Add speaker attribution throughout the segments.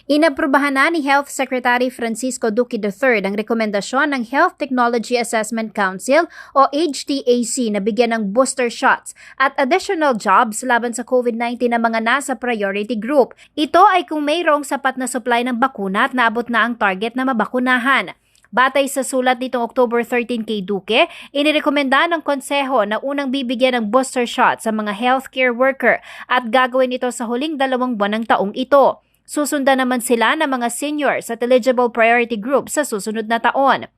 Speaker 1: Inaprubahan na ni Health Secretary Francisco Duque III ang rekomendasyon ng Health Technology Assessment Council o HTAC na bigyan ng booster shots at additional jobs laban sa COVID-19 ng mga nasa priority group. Ito ay kung mayroong sapat na supply ng bakuna at naabot na ang target na mabakunahan. Batay sa sulat nitong October 13 kay Duque, inirekomenda ng konseho na unang bibigyan ng booster shot sa mga healthcare worker at gagawin ito sa huling 2 buwan ng taong ito. Susundan naman sila ng mga seniors at eligible priority group sa susunod na taon.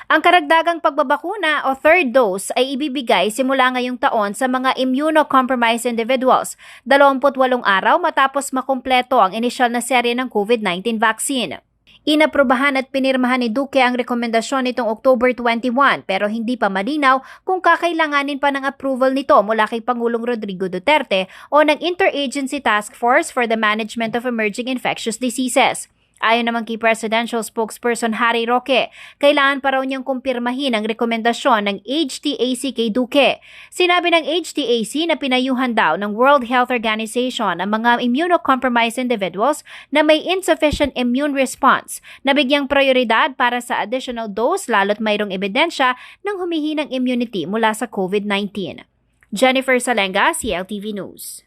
Speaker 1: Ang karagdagang pagbabakuna o third dose ay ibibigay simula ngayong taon sa mga immunocompromised individuals, 28 araw matapos makumpleto ang inisyal na serye ng COVID-19 vaccine. Inaprubahan at pinirmahan ni Duque ang rekomendasyon nitong October 21 pero hindi pa malinaw kung kakailanganin pa ng approval nito mula kay Pangulong Rodrigo Duterte o ng Interagency Task Force for the Management of Emerging Infectious Diseases. Ayon naman kay Presidential Spokesperson Harry Roque, kailangan pa raw niyang kumpirmahin ang rekomendasyon ng HTAC kay Duque. Sinabi ng HTAC na pinayuhan daw ng World Health Organization ang mga immunocompromised individuals na may insufficient immune response na bigyang prioridad para sa additional dose lalo't mayroong ebidensya ng humihinang immunity mula sa COVID-19. Jennifer Salenga, CLTV News.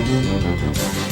Speaker 2: Thank you.